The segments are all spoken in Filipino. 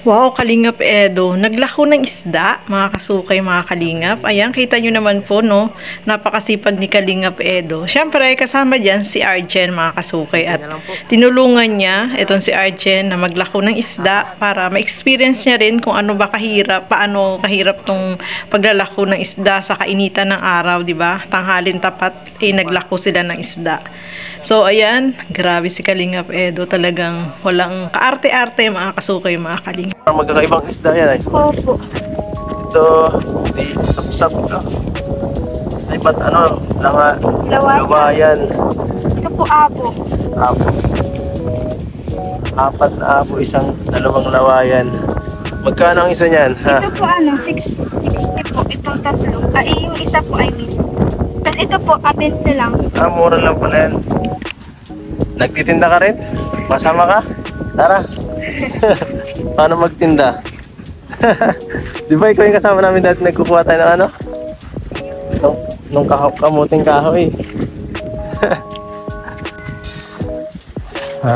Wow, Kalingap Edo. Naglako ng isda, mga kasukay, mga Kalingap. Ayan, kita nyo naman po, no? Napakasipag ni Kalingap Edo. Siyempre, kasama dyan si Arjen, mga kasukay. At tinulungan niya, itong si Arjen, na maglako ng isda para ma-experience niya rin kung ano ba kahirap, paano kahirap tong paglalako ng isda sa kainitan ng araw, di ba? Tanghalin tapat, naglako sila ng isda. So, ayan, grabe si Kalingap Edo. Talagang walang kaarte-arte, mga kasukay, mga Kalingap. Magkakaibang isda yan ay. Opo. Ito, di sapsap ito. Ay ba't ano, lawayan. Ito po abo. Abo. Apat na abo, dalawang lawayan. Magkano ang isa niyan? Ito po 660 po, itong tatlo. Yung isa po ay million. Tapos ito po, 20 lang. Mura lang pala yan. Nagtitinda ka rin? Masama ka? Tara. Paano magtinda? Di ba ikaw yung kasama namin dati nagkukuha tayo ng ano? Nung kamuting kahoy.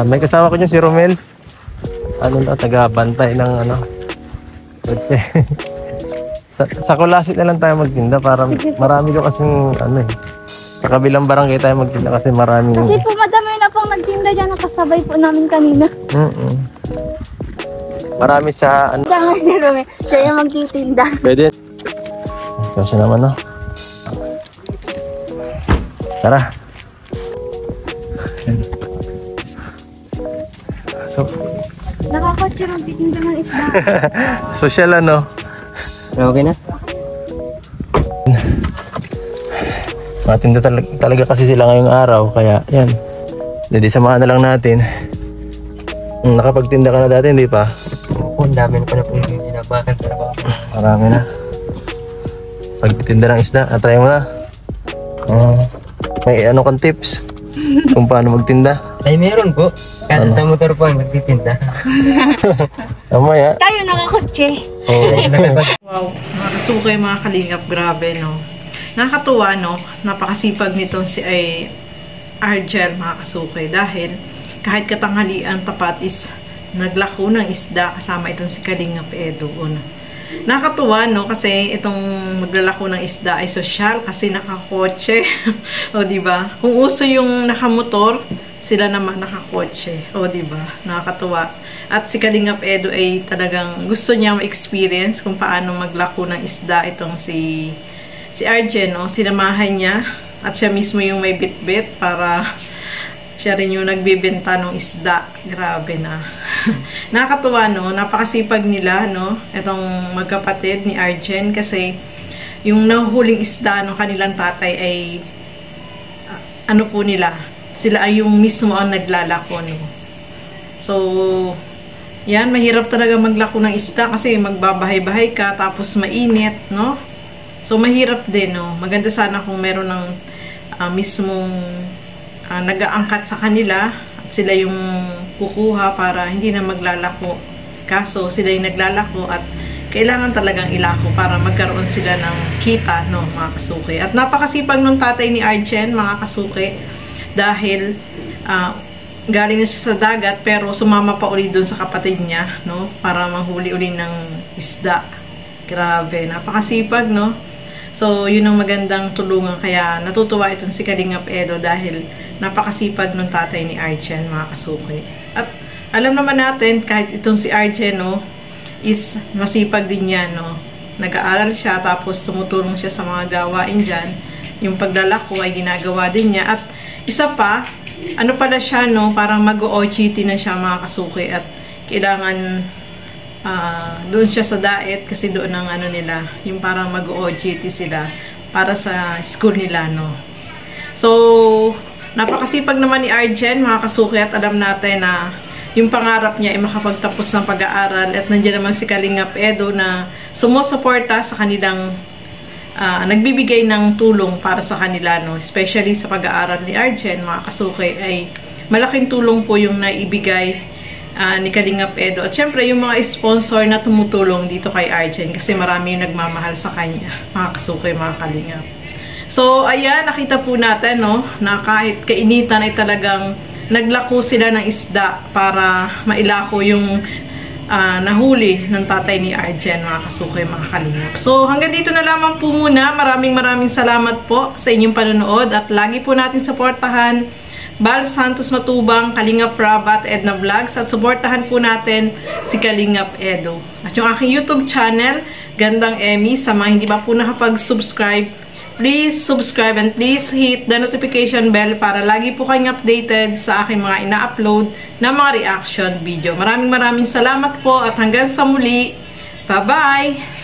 May kasama ko dyan si Romel. Ano na, taga-bantay ng ano. sa Kulasit na lang tayo magtinda para marami ko kasing ano eh. Sa kabilang barangay tayo magtinda kasi marami. Kasi po madami na pong nagtinda dyan, nakasabay po namin kanina. Marami sa ano. Tama si Rome, siya yung magtitinda. Pwede. Kasi naman no. Tara. So, Nakakotse magtitinda ng isda. social ano. Okay na? Matinda talaga kasi sila ngayong araw, kaya yan. Hindi, samahan na lang natin. Nakapagtinda ka na dati, hindi pa? Oo, ang dami na pala po yung ginabakan para ba? Marami na. Pagtinda ng isda, try mo na. May ano kang tips kung paano magtinda? Ay, meron po. Kasi sa motor po ang nagtitinda. Mamaya. Tayo nakakotse. Wow, mga kasukay, mga Kalingap, grabe, no? Nakakatuwa, no? Napakasipag nitong si Arjen, mga kasukay, dahil kahit katanghalian tapat is naglako ng isda kasama itong si Kalingap Edo. No? Nakakatuwa, no? Kasi itong maglalako ng isda ay sosyal kasi nakakotse. O, diba? Kung uso yung nakamotor, sila naman nakakotse. O, diba? Nakakatuwa. At si Kalingap Edo ay talagang gusto niya ma-experience kung paano maglako ng isda itong si Arjen, no? Sinamahan niya at siya mismo yung may bit-bit para siya rin yung nagbibenta ng isda. Grabe na. Nakakatuwa, no? Napakasipag nila, no? Itong magkapatid ni Arjen kasi yung nahuhuling isda ng kanilang tatay ay ano po nila, sila ay yung mismo ang naglalako, no? So, yan, mahirap talaga maglako ng isda kasi magbabahay-bahay ka tapos mainit, no? So, mahirap din, no? Maganda sana kung meron ng mismong nag-aangkat sa kanila at sila yung kukuha para hindi na maglalako. Kaso, sila yung naglalako at kailangan talagang ilako para magkaroon sila ng kita, no, mga kasuki. At napakasipag nung tatay ni Arjen, mga kasuki, dahil galing na siya sa dagat pero sumama pa uli dun sa kapatid niya, no, para manghuli uli ng isda. Grabe, napakasipag, no? So, yun ang magandang tulungan. Kaya natutuwa itong si Kalingap Edo dahil napakasipag ng tatay ni Arjen, mga kasuki. At alam naman natin, kahit itong si Arjen, no, is masipag din yan, no. Nag-aaral siya, tapos tumutulong siya sa mga gawain dyan. Yung paglalako ay ginagawa din niya. At isa pa, ano pala siya, no, parang mag-OJT na siya, mga kasuki. At kailangan doon siya sa diet kasi doon ang ano nila, yung parang mag-OJT sila para sa school nila, no. So, napakasipag naman ni Arjen, mga kasuki, at alam natin na yung pangarap niya ay makapagtapos ng pag-aaral at nandiyan naman si Kalingap Edo na sumusuporta sa kanilang nagbibigay ng tulong para sa kanila, no. Especially sa pag-aaral ni Arjen, mga kasuki, ay malaking tulong po yung naibigay ni Kalingap Edo. At syempre, yung mga sponsor na tumutulong dito kay Arjen kasi marami yung nagmamahal sa kanya, mga kasuki, mga Kalingap. So, ayan, nakita po natin, no, na kahit kainitan ay talagang naglako sila ng isda para mailako yung nahuli ng tatay ni Arjen, mga kasukay, mga kalingap. So, hanggang dito na lamang po muna. Maraming salamat po sa inyong panonood at lagi po natin suportahan Bal Santos Matubang, Kalingap Rab at Edna Vlogs at suportahan po natin si Kalingap Edo. At yung aking YouTube channel, Gandang Emmy, sa mga hindi pa po nakapag-subscribe, please subscribe and please hit the notification bell para lagi po kayong updated sa aking mga ina-upload na mga reaction video. Maraming salamat po at hanggang sa muli. Bye-bye!